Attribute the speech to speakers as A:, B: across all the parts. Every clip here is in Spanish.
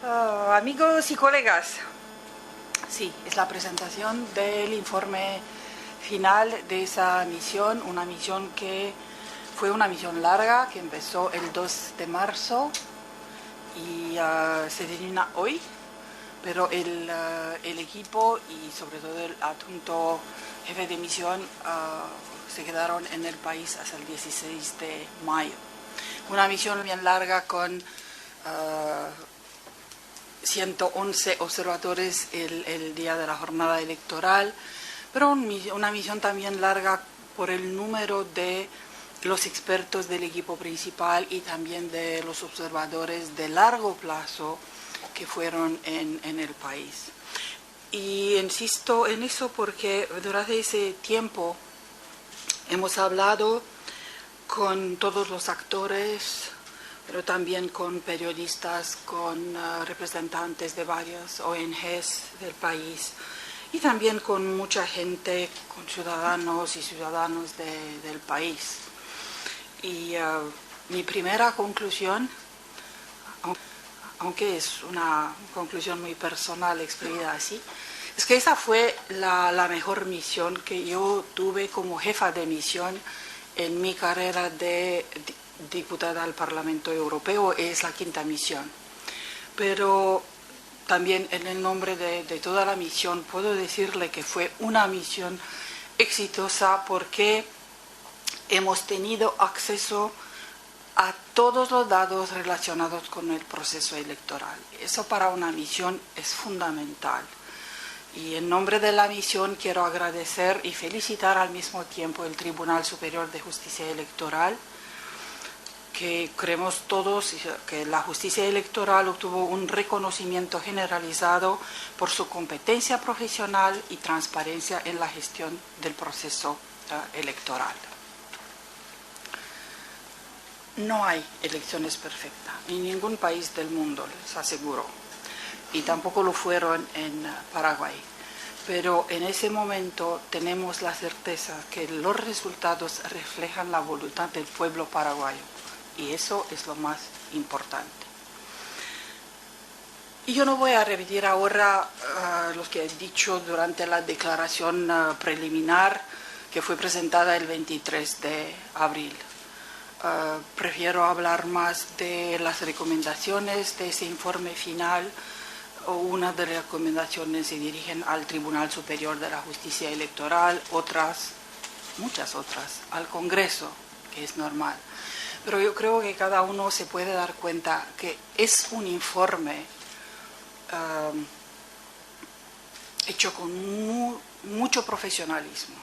A: Amigos y colegas, sí, es la presentación del informe final de esa misión, una misión que fue una misión larga, que empezó el 2 de marzo y se termina hoy, pero el equipo y sobre todo el adjunto jefe de misión se quedaron en el país hasta el 16 de mayo. Una misión bien larga con 111 observadores el día de la jornada electoral, pero una misión también larga por el número de los expertos del equipo principal y también de los observadores de largo plazo que fueron en el país. Y insisto en eso porque durante ese tiempo hemos hablado con todos los actores, pero también con periodistas, con representantes de varias ONGs del país y también con mucha gente, con ciudadanos y ciudadanos del país. Y mi primera conclusión, aunque es una conclusión muy personal exprimida así, es que esa fue la mejor misión que yo tuve como jefa de misión en mi carrera de diputada al Parlamento Europeo. Es la quinta misión. Pero también en el nombre de toda la misión puedo decirle que fue una misión exitosa porque hemos tenido acceso a todos los datos relacionados con el proceso electoral. Eso para una misión es fundamental. Y en nombre de la misión quiero agradecer y felicitar al mismo tiempo el Tribunal Superior de Justicia Electoral, que creemos todos que la justicia electoral obtuvo un reconocimiento generalizado por su competencia profesional y transparencia en la gestión del proceso electoral. No hay elecciones perfectas en ningún país del mundo, les aseguro, y tampoco lo fueron en Paraguay. Pero en ese momento tenemos la certeza que los resultados reflejan la voluntad del pueblo paraguayo. Y eso es lo más importante. Y yo no voy a repetir ahora lo que he dicho durante la declaración preliminar que fue presentada el 23 de abril. Prefiero hablar más de las recomendaciones de ese informe final. Una de las recomendaciones se dirigen al Tribunal Superior de la Justicia Electoral, muchas otras, al Congreso, que es normal. Pero yo creo que cada uno se puede dar cuenta que es un informe hecho con mucho profesionalismo.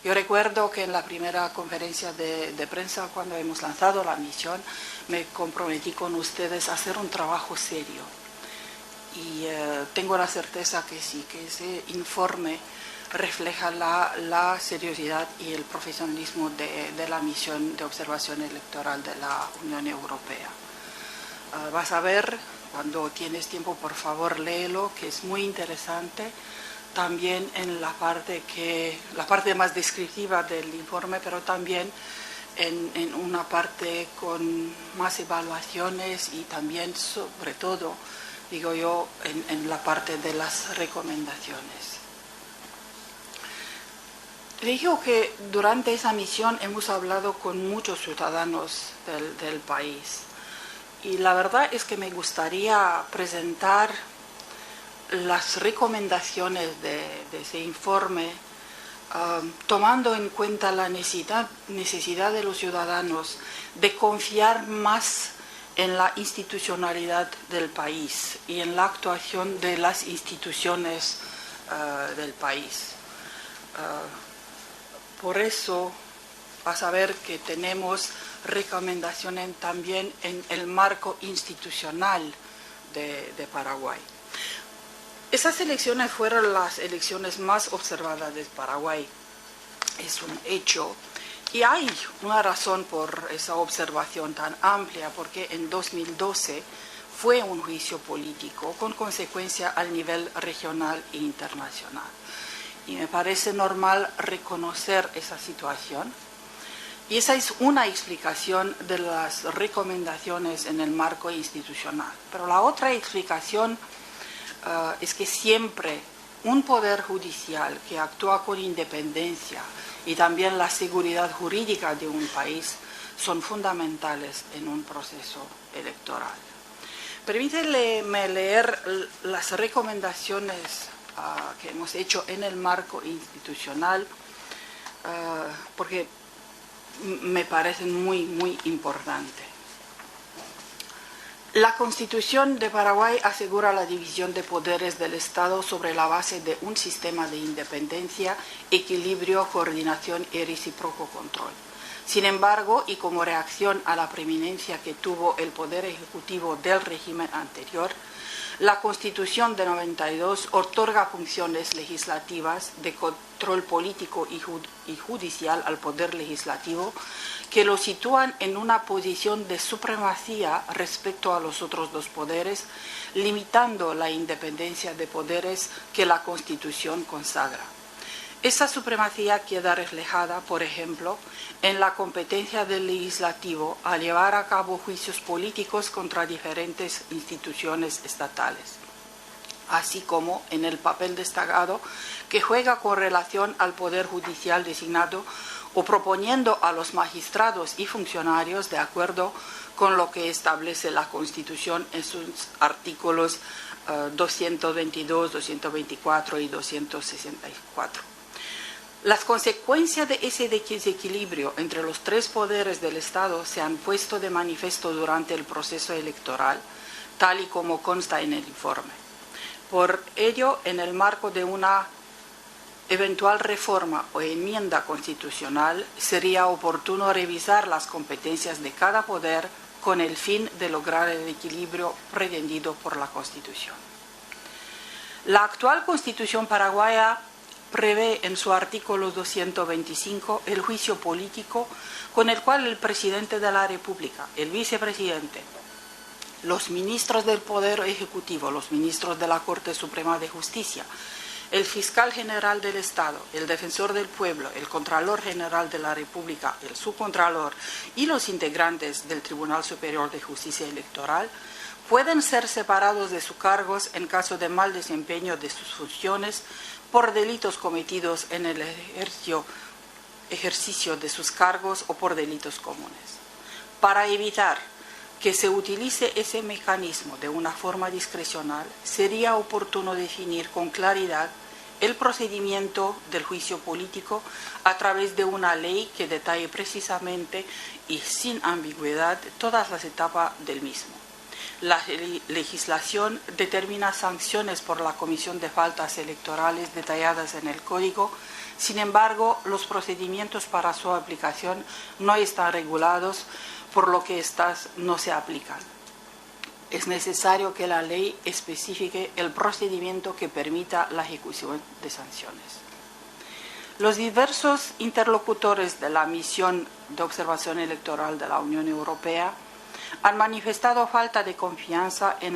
A: Yo recuerdo que en la primera conferencia de prensa, cuando hemos lanzado la misión, me comprometí con ustedes a hacer un trabajo serio. Y tengo la certeza que sí, que ese informe refleja la seriedad y el profesionalismo de la misión de observación electoral de la Unión Europea. Vas a ver, cuando tienes tiempo, por favor, léelo, que es muy interesante. También en la parte más descriptiva del informe, pero también en una parte con más evaluaciones y también, sobre todo, digo yo, en la parte de las recomendaciones. Le digo que durante esa misión hemos hablado con muchos ciudadanos del país y la verdad es que me gustaría presentar las recomendaciones de ese informe tomando en cuenta la necesidad de los ciudadanos de confiar más en la institucionalidad del país y en la actuación de las instituciones del país. Por eso vas a ver que tenemos recomendaciones también en el marco institucional de Paraguay. Esas elecciones fueron las elecciones más observadas de Paraguay. Es un hecho. Y hay una razón por esa observación tan amplia, porque en 2012 fue un juicio político con consecuencia al nivel regional e internacional. Y me parece normal reconocer esa situación Y esa es una explicación de las recomendaciones en el marco institucional. Pero la otra explicación es que siempre un poder judicial que actúa con independencia y también la seguridad jurídica de un país son fundamentales en un proceso electoral. Permíteme leer las recomendaciones que hemos hecho en el marco institucional, porque me parecen muy importantes. La Constitución de Paraguay asegura la división de poderes del Estado sobre la base de un sistema de independencia, equilibrio, coordinación y recíproco control. Sin embargo, y como reacción a la preeminencia que tuvo el Poder Ejecutivo del régimen anterior, la Constitución de 92 otorga funciones legislativas de control político y judicial al Poder Legislativo que lo sitúan en una posición de supremacía respecto a los otros dos poderes, limitando la independencia de poderes que la Constitución consagra. Esa supremacía queda reflejada, por ejemplo, en la competencia del legislativo a llevar a cabo juicios políticos contra diferentes instituciones estatales, así como en el papel destacado que juega con relación al Poder Judicial designado o proponiendo a los magistrados y funcionarios de acuerdo con lo que establece la Constitución en sus artículos 222, 224 y 264. Las consecuencias de ese desequilibrio entre los tres poderes del Estado se han puesto de manifiesto durante el proceso electoral, tal y como consta en el informe. Por ello, en el marco de una eventual reforma o enmienda constitucional, sería oportuno revisar las competencias de cada poder con el fin de lograr el equilibrio pretendido por la Constitución. La actual Constitución paraguaya prevé en su artículo 225 el juicio político con el cual el presidente de la República, el vicepresidente, los ministros del Poder Ejecutivo, los ministros de la Corte Suprema de Justicia, el fiscal general del Estado, el defensor del pueblo, el Contralor General de la República, el subcontralor y los integrantes del Tribunal Superior de Justicia Electoral pueden ser separados de sus cargos en caso de mal desempeño de sus funciones por delitos cometidos en el ejercicio de sus cargos o por delitos comunes. Para evitar que se utilice ese mecanismo de una forma discrecional, sería oportuno definir con claridad el procedimiento del juicio político a través de una ley que detalle precisamente y sin ambigüedad todas las etapas del mismo. La legislación determina sanciones por la comisión de faltas electorales detalladas en el Código. Sin embargo, los procedimientos para su aplicación no están regulados, por lo que éstas no se aplican. Es necesario que la ley especifique el procedimiento que permita la ejecución de sanciones. Los diversos interlocutores de la misión de observación electoral de la Unión Europea han manifestado falta de confianza en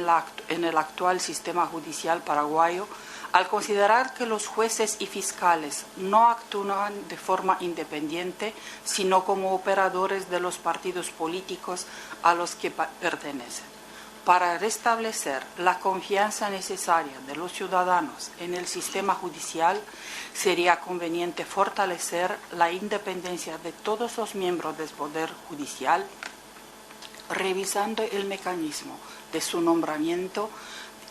A: el actual sistema judicial paraguayo al considerar que los jueces y fiscales no actúan de forma independiente, sino como operadores de los partidos políticos a los que pertenecen. Para restablecer la confianza necesaria de los ciudadanos en el sistema judicial, sería conveniente fortalecer la independencia de todos los miembros del Poder Judicial, revisando el mecanismo de su nombramiento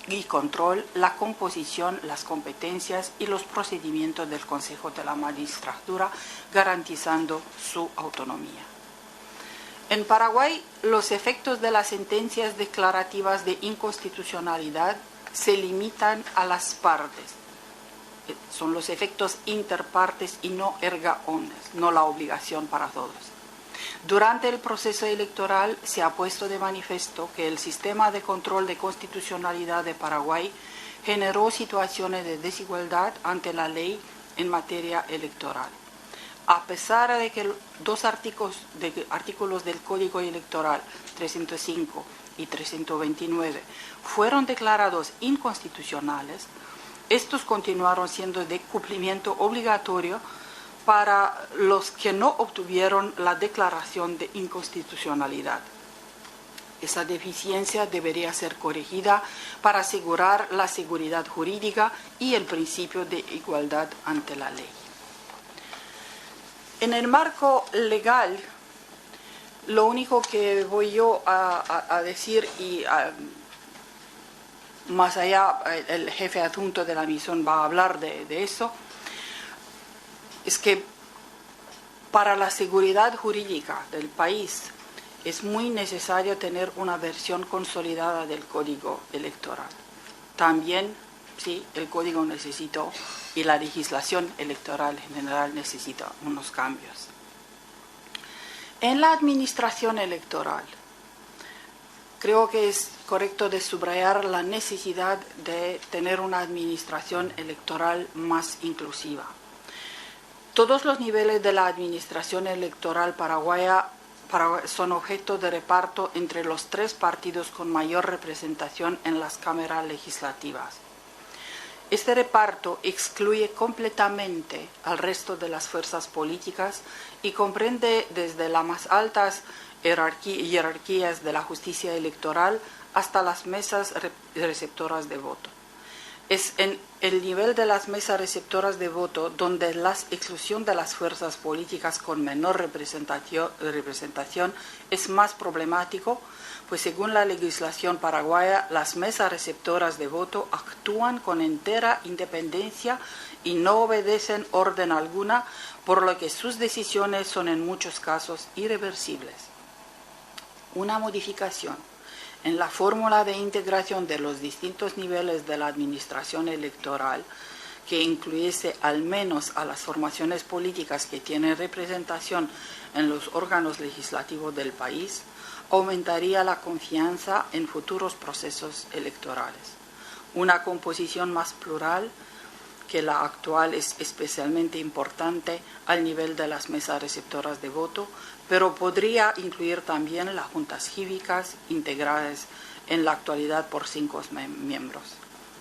A: y control, la composición, las competencias y los procedimientos del Consejo de la Magistratura, garantizando su autonomía. En Paraguay, los efectos de las sentencias declarativas de inconstitucionalidad se limitan a las partes. Son los efectos interpartes y no erga omnes, no la obligación para todos. Durante el proceso electoral se ha puesto de manifiesto que el sistema de control de constitucionalidad de Paraguay generó situaciones de desigualdad ante la ley en materia electoral. A pesar de que dos artículos del Código Electoral 305 y 329 fueron declarados inconstitucionales, estos continuaron siendo de cumplimiento obligatorio para los que no obtuvieron la declaración de inconstitucionalidad. Esa deficiencia debería ser corregida para asegurar la seguridad jurídica y el principio de igualdad ante la ley. En el marco legal, lo único que voy yo a decir, y más allá el jefe adjunto de la misión va a hablar de eso, es que para la seguridad jurídica del país es muy necesario tener una versión consolidada del Código Electoral. También, sí, el Código necesita y la legislación electoral en general necesita unos cambios. En la administración electoral, creo que es correcto de subrayar la necesidad de tener una administración electoral más inclusiva. Todos los niveles de la administración electoral paraguaya son objeto de reparto entre los 3 partidos con mayor representación en las cámaras legislativas. Este reparto excluye completamente al resto de las fuerzas políticas y comprende desde las más altas jerarquías de la justicia electoral hasta las mesas receptoras de voto. Es en el nivel de las mesas receptoras de voto donde la exclusión de las fuerzas políticas con menor representación es más problemático, pues según la legislación paraguaya, las mesas receptoras de voto actúan con entera independencia y no obedecen orden alguna, por lo que sus decisiones son en muchos casos irreversibles. Una modificación en la fórmula de integración de los distintos niveles de la administración electoral, que incluyese al menos a las formaciones políticas que tienen representación en los órganos legislativos del país, aumentaría la confianza en futuros procesos electorales. Una composición más plural que la actual es especialmente importante al nivel de las mesas receptoras de voto, pero podría incluir también las juntas cívicas integradas en la actualidad por 5 miembros.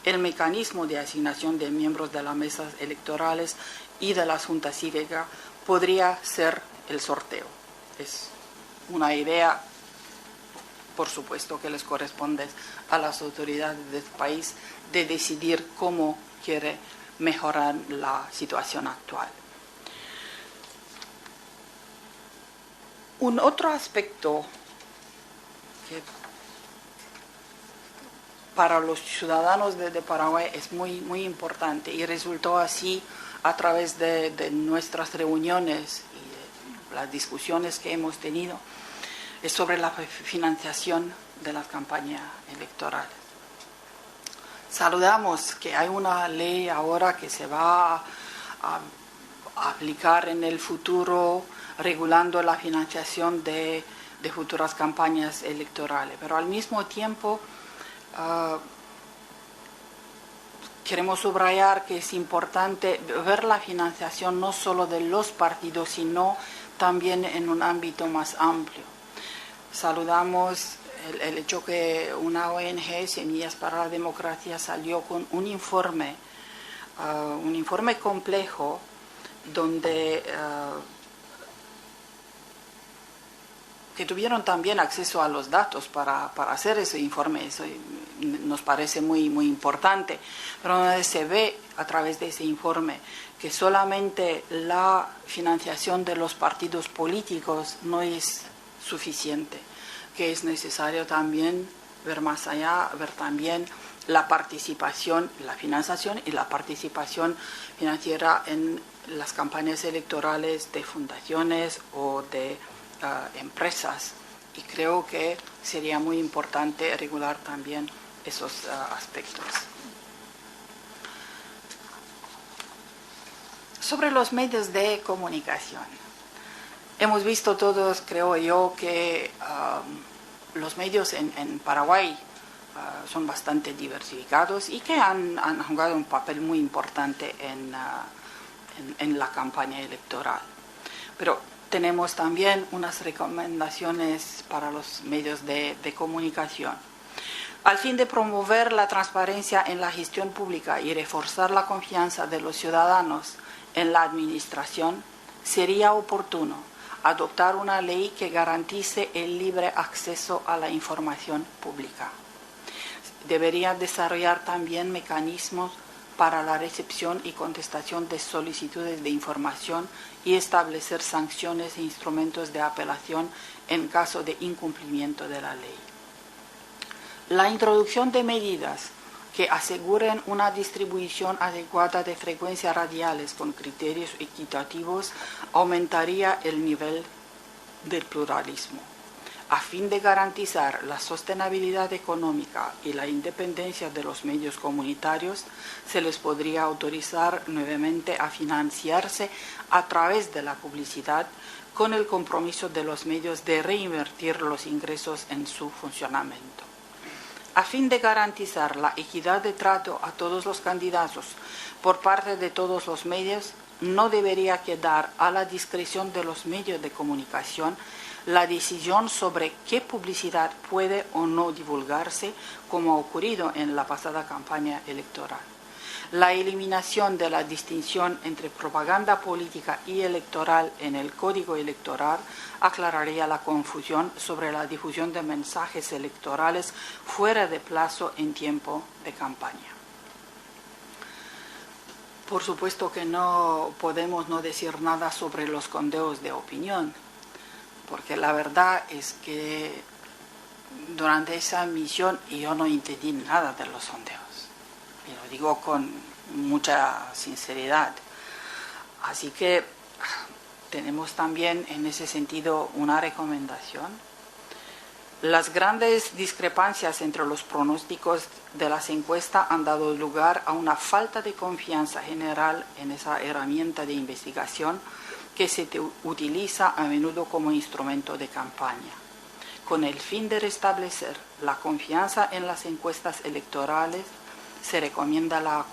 A: El mecanismo de asignación de miembros de las mesas electorales y de las juntas cívicas podría ser el sorteo. Es una idea, por supuesto, que les corresponde a las autoridades del país de decidir cómo quiere mejorar la situación actual. Un otro aspecto que para los ciudadanos de Paraguay es muy importante y resultó así a través de nuestras reuniones y de las discusiones que hemos tenido, es sobre la financiación de las campañas electorales. Saludamos que hay una ley ahora que se va a aplicar en el futuro regulando la financiación de futuras campañas electorales, pero al mismo tiempo queremos subrayar que es importante ver la financiación no solo de los partidos, sino también en un ámbito más amplio. Saludamos el hecho que una ONG, Semillas para la Democracia, salió con un informe complejo donde que tuvieron también acceso a los datos para hacer ese informe. Eso nos parece muy importante, pero donde se ve a través de ese informe que solamente la financiación de los partidos políticos no es suficiente, que es necesario también ver más allá, ver también la participación, la financiación y la participación financiera en las campañas electorales de fundaciones o de empresas, y creo que sería muy importante regular también esos aspectos. Sobre los medios de comunicación, hemos visto todos, creo yo, que los medios en Paraguay son bastante diversificados y que han jugado un papel muy importante en la campaña electoral. Pero tenemos también unas recomendaciones para los medios de comunicación. Al fin de promover la transparencia en la gestión pública y reforzar la confianza de los ciudadanos en la administración, sería oportuno adoptar una ley que garantice el libre acceso a la información pública. Debería desarrollar también mecanismos para la recepción y contestación de solicitudes de información y establecer sanciones e instrumentos de apelación en caso de incumplimiento de la ley. La introducción de medidas que aseguren una distribución adecuada de frecuencias radiales con criterios equitativos aumentaría el nivel del pluralismo. A fin de garantizar la sostenibilidad económica y la independencia de los medios comunitarios, se les podría autorizar nuevamente a financiarse a través de la publicidad, con el compromiso de los medios de reinvertir los ingresos en su funcionamiento. A fin de garantizar la equidad de trato a todos los candidatos por parte de todos los medios, no debería quedar a la discreción de los medios de comunicación la decisión sobre qué publicidad puede o no divulgarse, como ha ocurrido en la pasada campaña electoral. La eliminación de la distinción entre propaganda política y electoral en el Código Electoral aclararía la confusión sobre la difusión de mensajes electorales fuera de plazo en tiempo de campaña. Por supuesto que no podemos no decir nada sobre los sondeos de opinión, porque la verdad es que durante esa misión yo no entendí nada de los sondeos. Y lo digo con mucha sinceridad. Así que tenemos también en ese sentido una recomendación. Las grandes discrepancias entre los pronósticos de las encuestas han dado lugar a una falta de confianza general en esa herramienta de investigación que se utiliza a menudo como instrumento de campaña. Con el fin de restablecer la confianza en las encuestas electorales, se recomienda la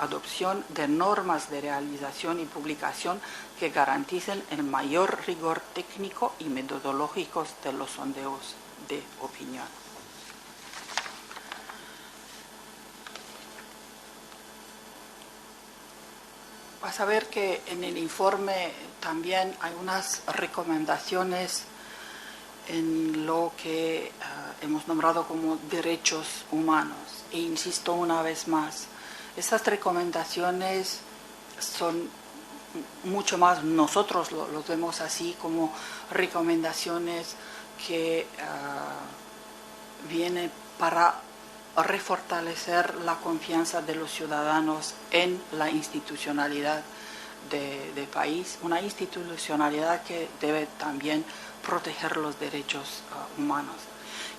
A: adopción de normas de realización y publicación que garanticen el mayor rigor técnico y metodológico de los sondeos de opinión. Vas a ver que en el informe también hay unas recomendaciones en lo que hemos nombrado como derechos humanos. E insisto una vez más, esas recomendaciones son mucho más, nosotros los vemos así como recomendaciones que vienen para refortalecer la confianza de los ciudadanos en la institucionalidad del país, una institucionalidad que debe también proteger los derechos humanos.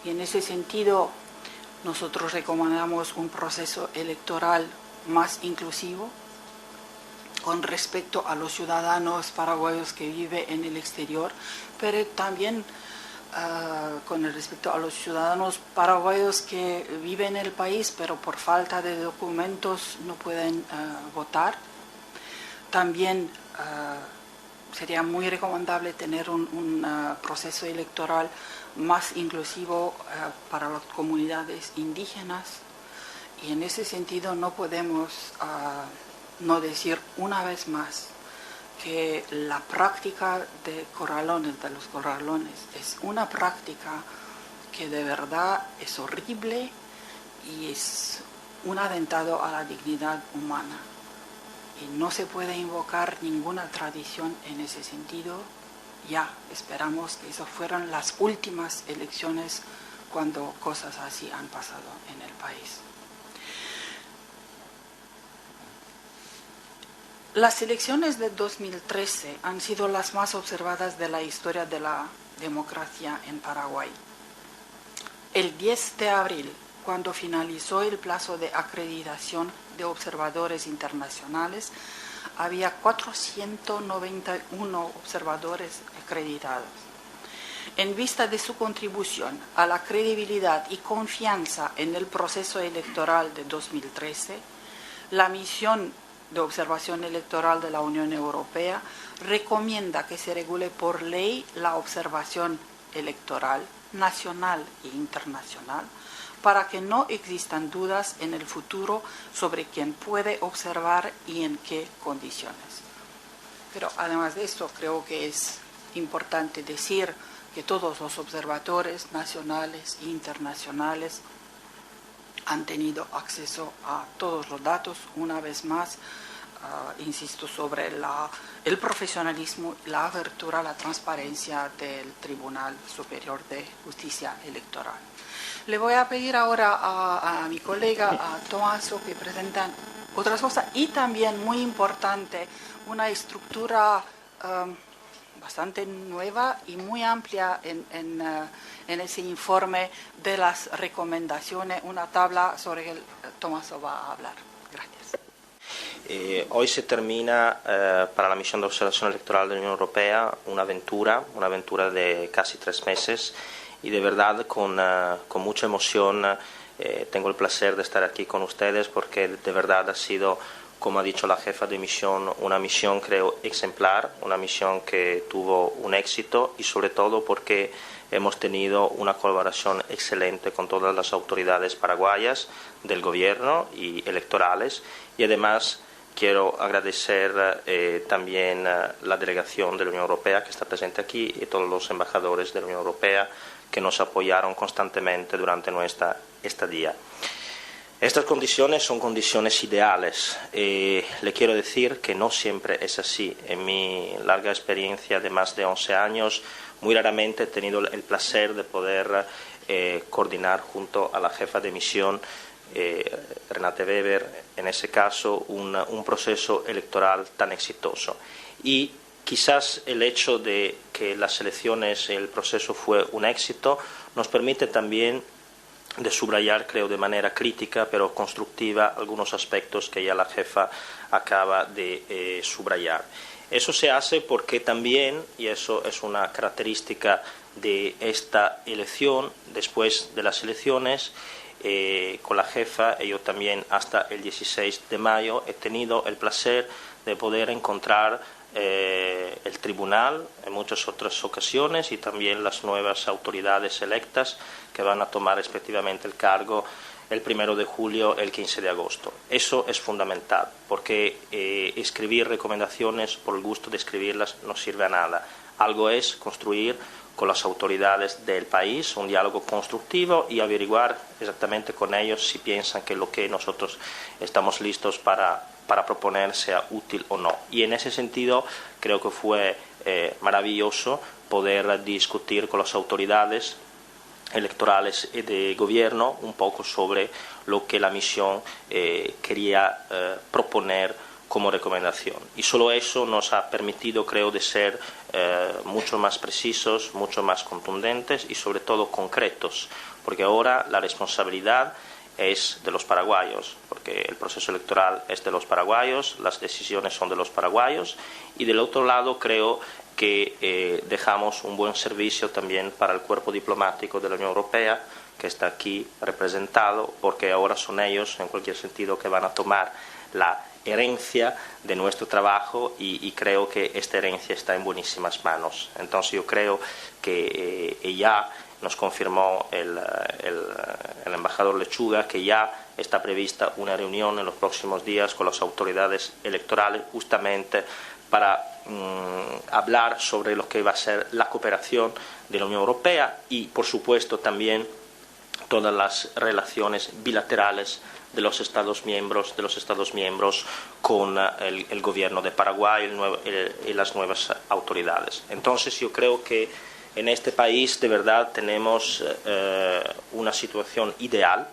A: Y en ese sentido, nosotros recomendamos un proceso electoral más inclusivo con respecto a los ciudadanos paraguayos que viven en el exterior, pero también con el respecto a los ciudadanos paraguayos que viven en el país, pero por falta de documentos no pueden votar. También sería muy recomendable tener un proceso electoral más inclusivo para las comunidades indígenas, y en ese sentido no podemos no decir una vez más que la práctica de los corralones, es una práctica que de verdad es horrible y es un atentado a la dignidad humana. Y no se puede invocar ninguna tradición en ese sentido. Ya esperamos que esas fueran las últimas elecciones cuando cosas así han pasado en el país. Las elecciones de 2013 han sido las más observadas de la historia de la democracia en Paraguay. El 10 de abril, cuando finalizó el plazo de acreditación de observadores internacionales, había 491 observadores acreditados. En vista de su contribución a la credibilidad y confianza en el proceso electoral de 2013, la misión de observación electoral de la Unión Europea recomienda que se regule por ley la observación electoral nacional e internacional para que no existan dudas en el futuro sobre quién puede observar y en qué condiciones. Pero además de esto, creo que es importante decir que todos los observadores nacionales e internacionales han tenido acceso a todos los datos. Una vez más, insisto sobre el profesionalismo, la apertura, la transparencia del Tribunal Superior de Justicia Electoral. Le voy a pedir ahora a mi colega, a Tommaso, que presentan otras cosas y también, muy importante, una estructura bastante nueva y muy amplia en ese informe de las recomendaciones, una tabla sobre que Tommaso va a hablar. Gracias.
B: Hoy se termina para la misión de observación electoral de la Unión Europea una aventura de casi 3 meses y de verdad con mucha emoción tengo el placer de estar aquí con ustedes porque de verdad ha sido, como ha dicho la jefa de misión, una misión creo ejemplar, una misión que tuvo un éxito y sobre todo porque hemos tenido una colaboración excelente con todas las autoridades paraguayas del gobierno y electorales y además quiero agradecer también la delegación de la Unión Europea que está presente aquí y todos los embajadores de la Unión Europea que nos apoyaron constantemente durante nuestra estadía. Estas condiciones son condiciones ideales. Le quiero decir que no siempre es así. En mi larga experiencia de más de 11 años, muy raramente he tenido el placer de poder coordinar junto a la jefa de misión, Renate Weber, en ese caso, un proceso electoral tan exitoso. Y quizás el hecho de que las elecciones, el proceso fue un éxito, nos permite también de subrayar, creo, de manera crítica pero constructiva algunos aspectos que ya la jefa acaba de subrayar. Eso se hace porque también, y eso es una característica de esta elección, después de las elecciones, con la jefa, y yo también hasta el 16 de mayo he tenido el placer de poder encontrar el tribunal en muchas otras ocasiones y también las nuevas autoridades electas que van a tomar respectivamente el cargo el 1 de julio, el 15 de agosto. Eso es fundamental porque escribir recomendaciones por el gusto de escribirlas no sirve a nada. Algo es construir con las autoridades del país un diálogo constructivo y averiguar exactamente con ellos si piensan que lo que nosotros estamos listos para proponer sea útil o no. Y en ese sentido creo que fue maravilloso poder discutir con las autoridades electorales y de gobierno un poco sobre lo que la misión quería proponer como recomendación. Y solo eso nos ha permitido, creo, de ser mucho más precisos, mucho más contundentes y sobre todo concretos, porque ahora la responsabilidad es de los paraguayos, porque el proceso electoral es de los paraguayos, las decisiones son de los paraguayos y del otro lado creo que dejamos un buen servicio también para el cuerpo diplomático de la Unión Europea que está aquí representado, porque ahora son ellos en cualquier sentido que van a tomar la herencia de nuestro trabajo y creo que esta herencia está en buenísimas manos. Entonces yo creo que ya nos confirmó el embajador Lechuga que ya está prevista una reunión en los próximos días con las autoridades electorales justamente para hablar sobre lo que va a ser la cooperación de la Unión Europea y, por supuesto, también todas las relaciones bilaterales de los Estados miembros con el gobierno de Paraguay y las nuevas autoridades. Entonces yo creo que en este país de verdad tenemos una situación ideal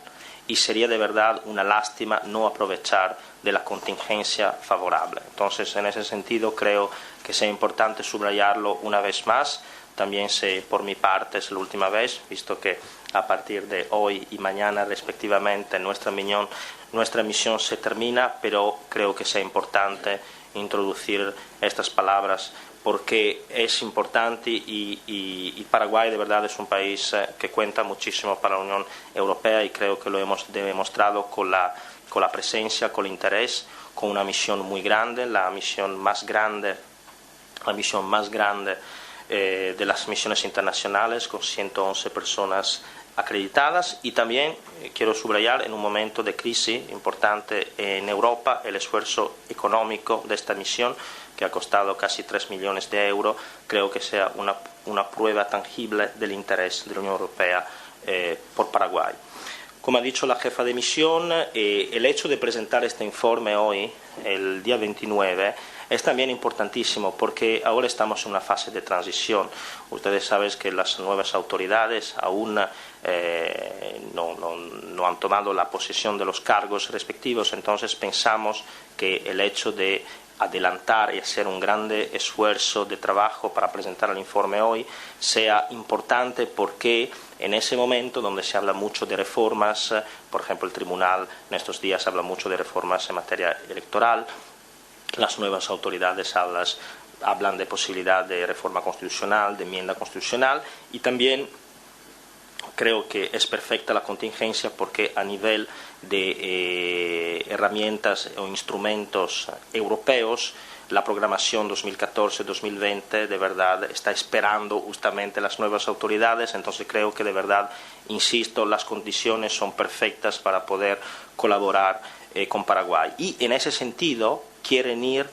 B: y sería de verdad una lástima no aprovechar de la contingencia favorable. Entonces en ese sentido creo que sea importante subrayarlo una vez más. También sé por mi parte es la última vez, visto que a partir de hoy y mañana respectivamente nuestra misión se termina, pero creo que sea importante introducir estas palabras porque es importante y Paraguay de verdad es un país que cuenta muchísimo para la Unión Europea y creo que lo hemos demostrado con la presencia, con el interés, con una misión muy grande, la misión más grande de las misiones internacionales, con 111 personas acreditadas, y también quiero subrayar, en un momento de crisis importante en Europa, el esfuerzo económico de esta misión, que ha costado casi 3 millones de euros, creo que sea una prueba tangible del interés de la Unión Europea por Paraguay. Como ha dicho la jefa de misión, el hecho de presentar este informe hoy, el día 29, es también importantísimo porque ahora estamos en una fase de transición. Ustedes saben que las nuevas autoridades aún no han tomado la posesión de los cargos respectivos, entonces pensamos que el hecho de adelantar y hacer un grande esfuerzo de trabajo para presentar el informe hoy sea importante, porque en ese momento donde se habla mucho de reformas, por ejemplo el tribunal en estos días habla mucho de reformas en materia electoral, las nuevas autoridades hablan de posibilidad de reforma constitucional, de enmienda constitucional, y también creo que es perfecta la contingencia porque a nivel de herramientas o instrumentos europeos, la programación 2014-2020 de verdad está esperando justamente las nuevas autoridades, entonces creo que de verdad, insisto, las condiciones son perfectas para poder colaborar con Paraguay. Y en ese sentido quieren ir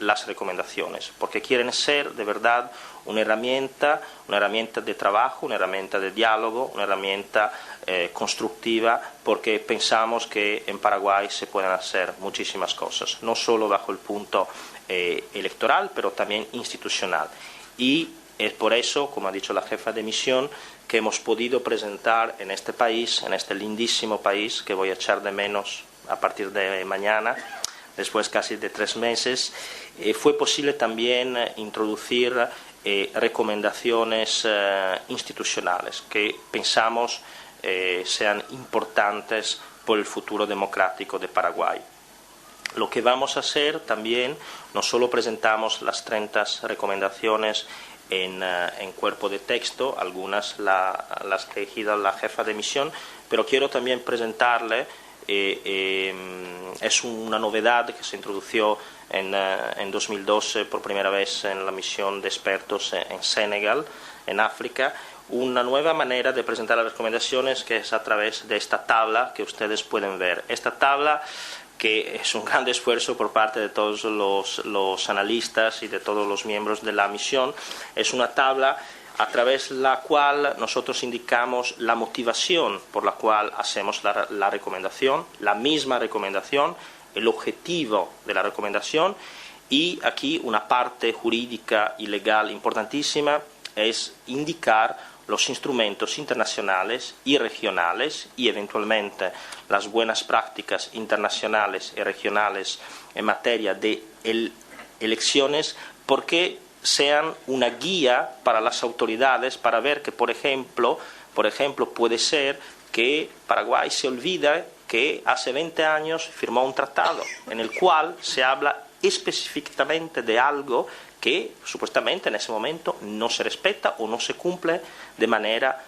B: las recomendaciones, porque quieren ser de verdad una herramienta de trabajo, una herramienta de diálogo, una herramienta constructiva, porque pensamos que en Paraguay se pueden hacer muchísimas cosas, no solo bajo el punto electoral, pero también institucional. Y es por eso, como ha dicho la jefa de misión, que hemos podido presentar en este país, en este lindísimo país, que voy a echar de menos a partir de mañana, después casi de 3 meses, fue posible también introducir recomendaciones institucionales que pensamos sean importantes por el futuro democrático de Paraguay. Lo que vamos a hacer también, no solo presentamos las 30 recomendaciones en cuerpo de texto, algunas las ha elegido la jefa de misión, pero quiero también presentarle, es una novedad que se introdujo en 2012 por primera vez en la misión de expertos en Senegal, en África, una nueva manera de presentar las recomendaciones, que es a través de esta tabla que ustedes pueden ver. Esta tabla, que es un gran esfuerzo por parte de todos los analistas y de todos los miembros de la misión, es una tabla a través de la cual nosotros indicamos la motivación por la cual hacemos la recomendación, la misma recomendación, el objetivo de la recomendación, y aquí una parte jurídica y legal importantísima es indicar los instrumentos internacionales y regionales y eventualmente las buenas prácticas internacionales y regionales en materia de elecciones, porque sean una guía para las autoridades para ver que, por ejemplo, puede ser que Paraguay se olvida que hace 20 años firmó un tratado en el cual se habla específicamente de algo que supuestamente en ese momento no se respeta o no se cumple de manera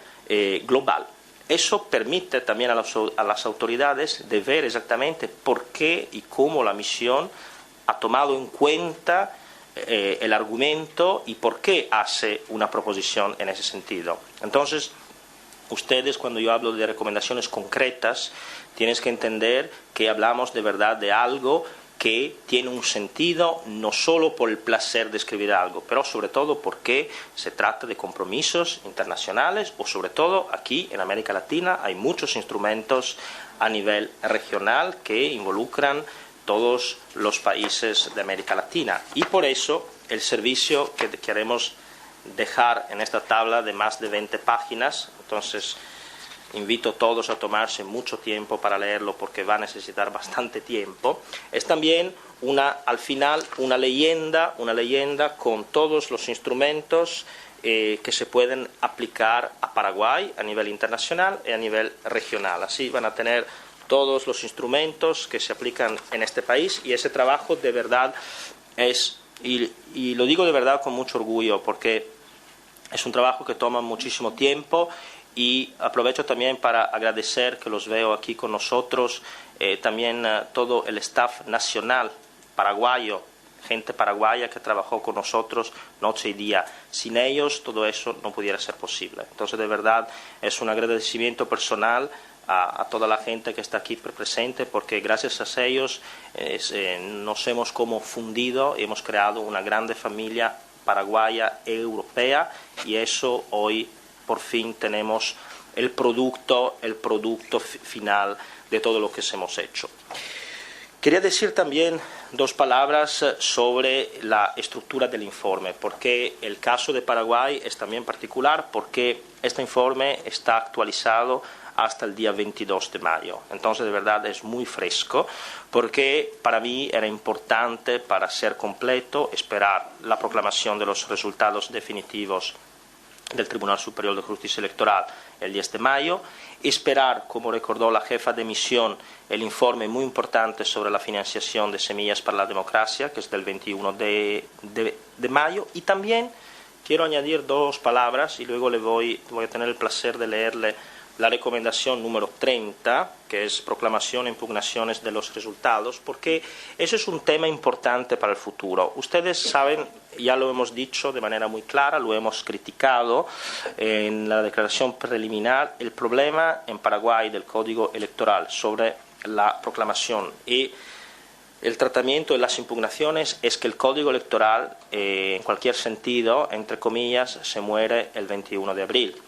B: global. Eso permite también a las autoridades de ver exactamente por qué y cómo la misión ha tomado en cuenta el argumento y por qué hace una proposición en ese sentido. Entonces, ustedes, cuando yo hablo de recomendaciones concretas, tienen que entender que hablamos de verdad de algo que tiene un sentido no solo por el placer de escribir algo, pero sobre todo porque se trata de compromisos internacionales, o sobre todo aquí en América Latina hay muchos instrumentos a nivel regional que involucran todos los países de América Latina. Y por eso el servicio que queremos dejar en esta tabla de más de 20 páginas, entonces invito a todos a tomarse mucho tiempo para leerlo porque va a necesitar bastante tiempo, es también al final una leyenda con todos los instrumentos que se pueden aplicar a Paraguay a nivel internacional y a nivel regional. Así van a tener todos los instrumentos que se aplican en este país, y ese trabajo de verdad es, y lo digo de verdad con mucho orgullo, porque es un trabajo que toma muchísimo tiempo. Y aprovecho también para agradecer, que los veo aquí con nosotros, también todo el staff nacional paraguayo gente paraguaya que trabajó con nosotros noche y día. Sin ellos todo eso no pudiera ser posible. Entonces, de verdad, es un agradecimiento personal a toda la gente que está aquí presente, porque gracias a ellos nos hemos como fundido y hemos creado una grande familia paraguaya e europea, y eso hoy por fin tenemos el producto final de todo lo que hemos hecho. Quería decir también dos palabras sobre la estructura del informe, porque el caso de Paraguay es también particular, porque este informe está actualizado hasta el día 22 de mayo. Entonces, de verdad, es muy fresco, porque para mí era importante, para ser completo, esperar la proclamación de los resultados definitivos del Tribunal Superior de Justicia Electoral el 10 de mayo, esperar, como recordó la jefa de misión, el informe muy importante sobre la financiación de Semillas para la Democracia, que es del 21 de mayo, y también quiero añadir dos palabras, y luego voy a tener el placer de leerle la recomendación número 30, que es proclamación e impugnaciones de los resultados, porque eso es un tema importante para el futuro. Ustedes saben, ya lo hemos dicho de manera muy clara, lo hemos criticado en la declaración preliminar, el problema en Paraguay del Código Electoral sobre la proclamación y el tratamiento de las impugnaciones es que el Código Electoral, en cualquier sentido, entre comillas, se muere el 21 de abril.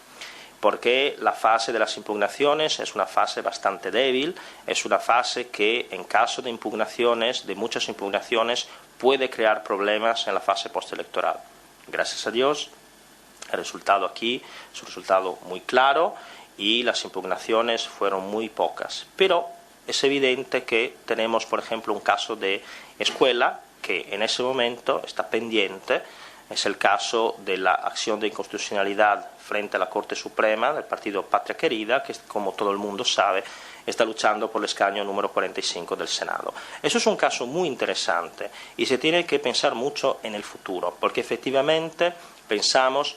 B: Porque la fase de las impugnaciones es una fase bastante débil, es una fase que en caso de impugnaciones, de muchas impugnaciones, puede crear problemas en la fase postelectoral. Gracias a Dios, el resultado aquí es un resultado muy claro y las impugnaciones fueron muy pocas. Pero es evidente que tenemos, por ejemplo, un caso de escuela que en ese momento está pendiente. Es el caso de la acción de inconstitucionalidad frente a la Corte Suprema del partido Patria Querida, que, como todo el mundo sabe, está luchando por el escaño número 45 del Senado. Eso es un caso muy interesante y se tiene que pensar mucho en el futuro, porque efectivamente pensamos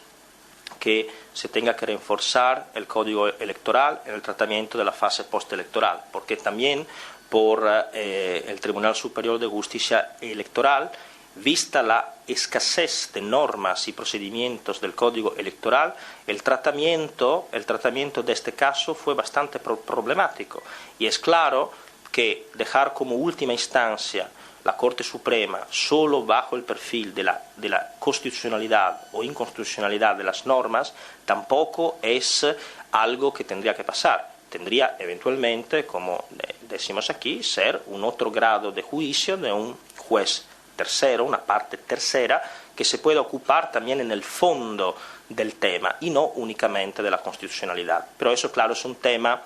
B: que se tenga que reforzar el Código Electoral en el tratamiento de la fase postelectoral, porque también por el Tribunal Superior de Justicia Electoral, vista la escasez de normas y procedimientos del Código Electoral, el tratamiento de este caso fue bastante problemático. Y es claro que dejar como última instancia la Corte Suprema solo bajo el perfil de la constitucionalidad o inconstitucionalidad de las normas tampoco es algo que tendría que pasar. Tendría eventualmente, como decimos aquí, ser un otro grado de juicio de un juez tercero, una parte tercera, que se puede ocupar también en el fondo del tema y no únicamente de la constitucionalidad. Pero eso, claro, es un tema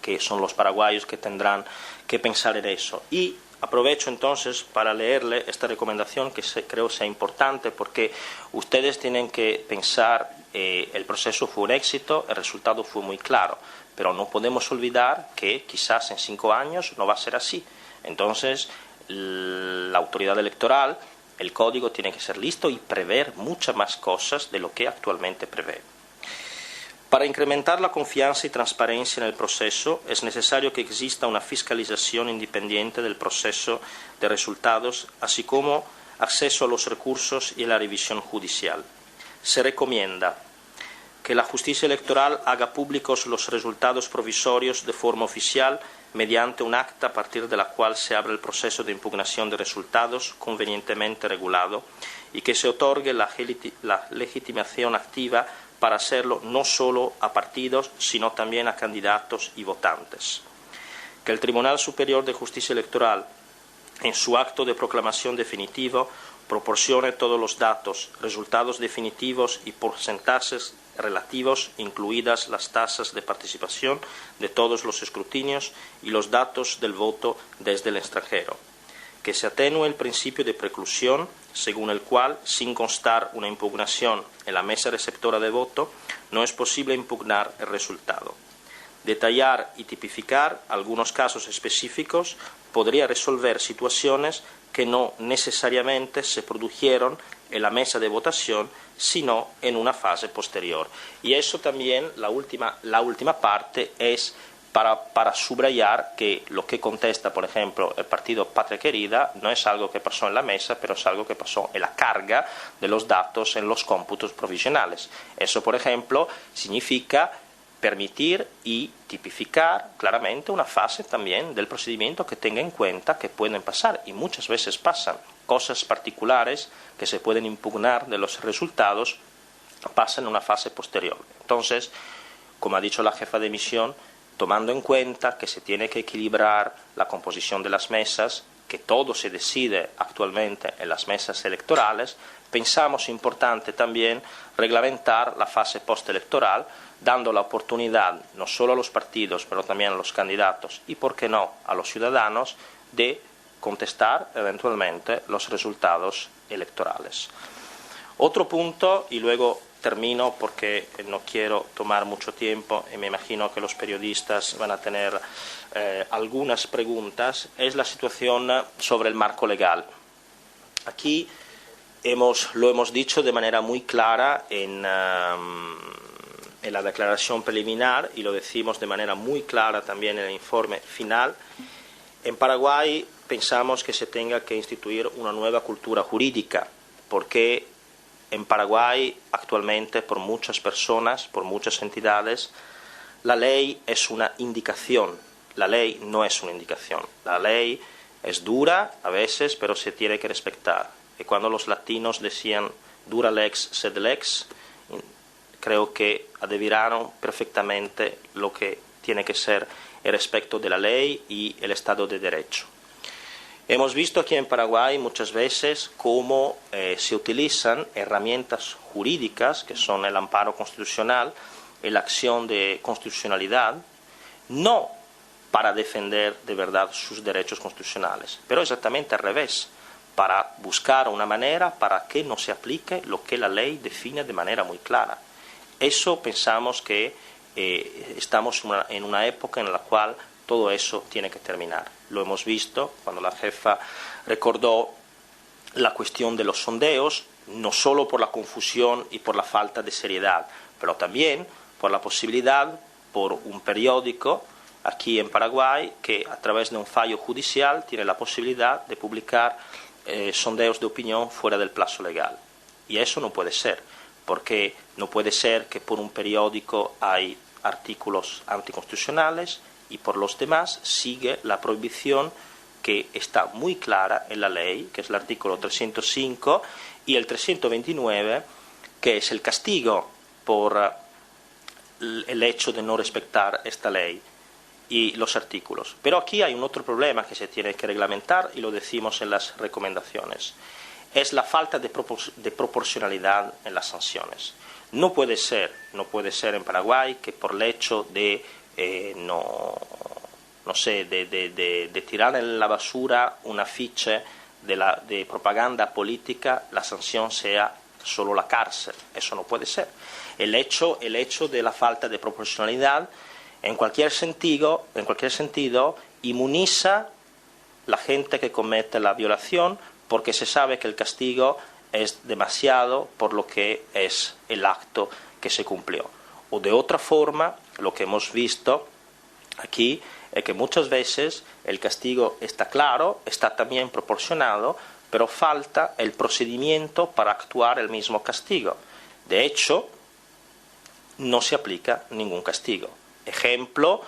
B: que son los paraguayos que tendrán que pensar en eso. Y aprovecho entonces para leerle esta recomendación que creo sea importante, porque ustedes tienen que pensar, el proceso fue un éxito, el resultado fue muy claro, pero no podemos olvidar que quizás en 5 años no va a ser así. Entonces, la autoridad electoral, el código tiene que ser listo y prever muchas más cosas de lo que actualmente prevé. Para incrementar la confianza y transparencia en el proceso, es necesario que exista una fiscalización independiente del proceso de resultados, así como acceso a los recursos y la revisión judicial. Se recomienda que la justicia electoral haga públicos los resultados provisorios de forma oficial mediante un acta a partir de la cual se abre el proceso de impugnación de resultados convenientemente regulado y que se otorgue la legitimación activa para hacerlo no solo a partidos, sino también a candidatos y votantes. Que el Tribunal Superior de Justicia Electoral, en su acto de proclamación definitivo, proporcione todos los datos, resultados definitivos y porcentajes relativos, incluidas las tasas de participación de todos los escrutinios y los datos del voto desde el extranjero. Que se atenúe el principio de preclusión, según el cual, sin constar una impugnación en la mesa receptora de voto, no es posible impugnar el resultado. Detallar y tipificar algunos casos específicos podría resolver situaciones que no necesariamente se produjeron en la mesa de votación, sino en una fase posterior. Y eso también, la última parte, es para subrayar que lo que contesta, por ejemplo, el partido Patria Querida no es algo que pasó en la mesa, pero es algo que pasó en la carga de los datos en los cómputos provisionales. Eso, por ejemplo, significa permitir y tipificar claramente una fase también del procedimiento que tenga en cuenta que pueden pasar, y muchas veces pasan, cosas particulares que se pueden impugnar de los resultados, pasan en una fase posterior. Entonces, como ha dicho la jefa de misión, tomando en cuenta que se tiene que equilibrar la composición de las mesas, que todo se decide actualmente en las mesas electorales, pensamos importante también reglamentar la fase postelectoral, dando la oportunidad no solo a los partidos, pero también a los candidatos y, por qué no, a los ciudadanos, de contestar eventualmente los resultados electorales. Otro punto, y luego termino porque no quiero tomar mucho tiempo y me imagino que los periodistas van a tener algunas preguntas, es la situación sobre el marco legal. Aquí lo hemos dicho de manera muy clara en la declaración preliminar y lo decimos de manera muy clara también en el informe final. En Paraguay pensamos que se tenga que instituir una nueva cultura jurídica, porque en Paraguay actualmente, por muchas personas, por muchas entidades, la ley es una indicación, la ley no es una indicación. La ley es dura a veces, pero se tiene que respetar. Y cuando los latinos decían dura lex sed lex, creo que adivinaron perfectamente lo que tiene que ser el respeto de la ley y el Estado de Derecho. Hemos visto aquí en Paraguay muchas veces cómo se utilizan herramientas jurídicas, que son el amparo constitucional y la acción de constitucionalidad, no para defender de verdad sus derechos constitucionales, pero exactamente al revés, para buscar una manera para que no se aplique lo que la ley define de manera muy clara. Eso pensamos que estamos en una época en la cual todo eso tiene que terminar. Lo hemos visto cuando la jefa recordó la cuestión de los sondeos, no solo por la confusión y por la falta de seriedad, pero también por la posibilidad, por un periódico aquí en Paraguay, que a través de un fallo judicial tiene la posibilidad de publicar sondeos de opinión fuera del plazo legal. Y eso no puede ser, porque no puede ser que por un periódico hay artículos anticonstitucionales y por los demás sigue la prohibición que está muy clara en la ley, que es el artículo 305 y el 329, que es el castigo por el hecho de no respetar esta ley y los artículos. Pero aquí hay un otro problema que se tiene que reglamentar y lo decimos en las recomendaciones. Es la falta de proporcionalidad en las sanciones. No puede ser en Paraguay que por el hecho de de tirar en la basura un afiche de propaganda política, la sanción sea solo la cárcel. Eso no puede ser. El hecho de la falta de proporcionalidad, en cualquier sentido, inmuniza la gente que comete la violación, porque se sabe que el castigo es demasiado por lo que es el acto que se cumplió. O de otra forma, lo que hemos visto aquí es que muchas veces el castigo está claro, está también proporcionado, pero falta el procedimiento para actuar el mismo castigo. De hecho, no se aplica ningún castigo. Ejemplo,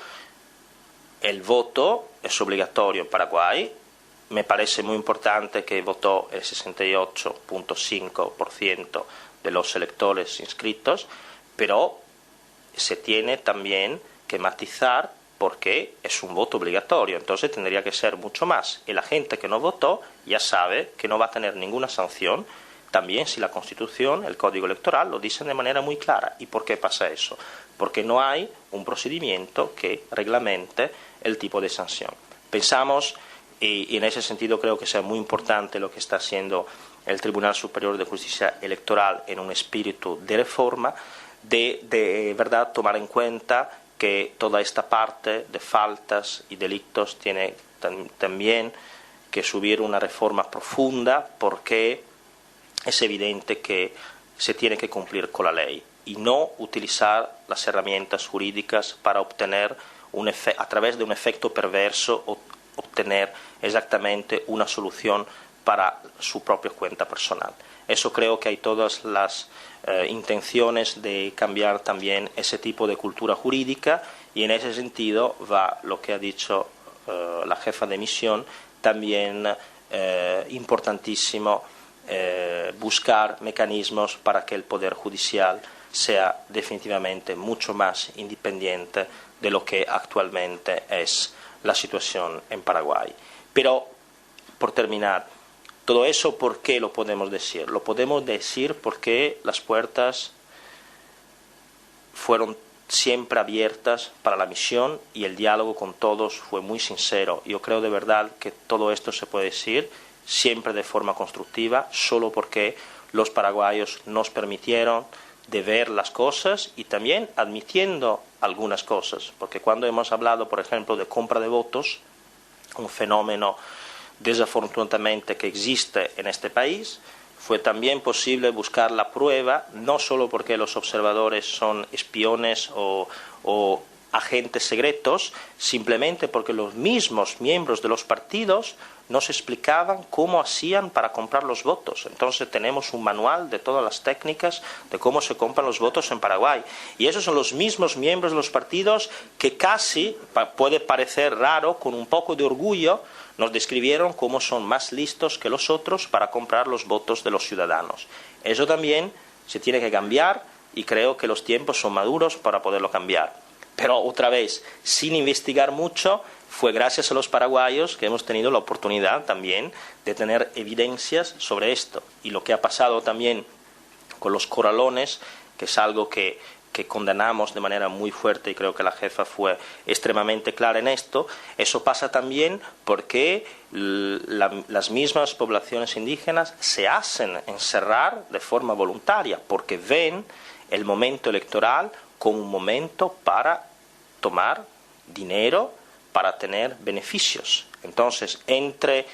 B: el voto es obligatorio en Paraguay. Me parece muy importante que votó el 68.5% de los electores inscritos, pero se tiene también que matizar porque es un voto obligatorio, entonces tendría que ser mucho más. Y la gente que no votó ya sabe que no va a tener ninguna sanción, también si la Constitución, el Código Electoral, lo dicen de manera muy clara. ¿Y por qué pasa eso? Porque no hay un procedimiento que reglamente el tipo de sanción. Pensamos, y en ese sentido creo que sea muy importante lo que está haciendo el Tribunal Superior de Justicia Electoral en un espíritu de reforma, de verdad tomar en cuenta que toda esta parte de faltas y delitos tiene también que subir una reforma profunda, porque es evidente que se tiene que cumplir con la ley y no utilizar las herramientas jurídicas para obtener a través de un efecto perverso, obtener exactamente una solución para su propia cuenta personal. Eso creo que hay todas las intenciones de cambiar también ese tipo de cultura jurídica, y en ese sentido va lo que ha dicho la jefa de misión, también importantísimo buscar mecanismos para que el Poder Judicial sea definitivamente mucho más independiente de lo que actualmente es la situación en Paraguay. Pero, por terminar, todo eso, ¿por qué lo podemos decir? Lo podemos decir porque las puertas fueron siempre abiertas para la misión y el diálogo con todos fue muy sincero. Yo creo de verdad que todo esto se puede decir siempre de forma constructiva, solo porque los paraguayos nos permitieron de ver las cosas y también admitiendo algunas cosas, porque cuando hemos hablado, por ejemplo, de compra de votos, un fenómeno desafortunadamente que existe en este país, fue también posible buscar la prueba, no solo porque los observadores son espiones o agentes secretos, simplemente porque los mismos miembros de los partidos nos explicaban cómo hacían para comprar los votos. Entonces tenemos un manual de todas las técnicas de cómo se compran los votos en Paraguay. Y esos son los mismos miembros de los partidos que casi, puede parecer raro, con un poco de orgullo, nos describieron cómo son más listos que los otros para comprar los votos de los ciudadanos. Eso también se tiene que cambiar y creo que los tiempos son maduros para poderlo cambiar. Pero otra vez, sin investigar mucho, fue gracias a los paraguayos que hemos tenido la oportunidad también de tener evidencias sobre esto. Y lo que ha pasado también con los corralones, que es algo que condenamos de manera muy fuerte, y creo que la jefa fue extremadamente clara en esto, eso pasa también porque las mismas poblaciones indígenas se hacen encerrar de forma voluntaria, porque ven el momento electoral como un momento para tomar dinero, para tener beneficios. Entonces, entre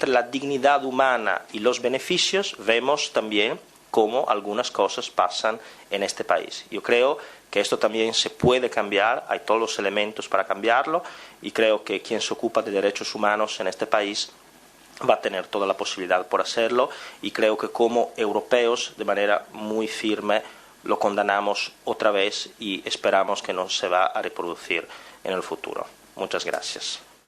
B: la dignidad humana y los beneficios, vemos también cómo algunas cosas pasan en este país. Yo creo que esto también se puede cambiar, hay todos los elementos para cambiarlo, y creo que quien se ocupa de derechos humanos en este país va a tener toda la posibilidad por hacerlo, y creo que como europeos, de manera muy firme, lo condenamos otra vez y esperamos que no se va a reproducir en el futuro. Muchas gracias.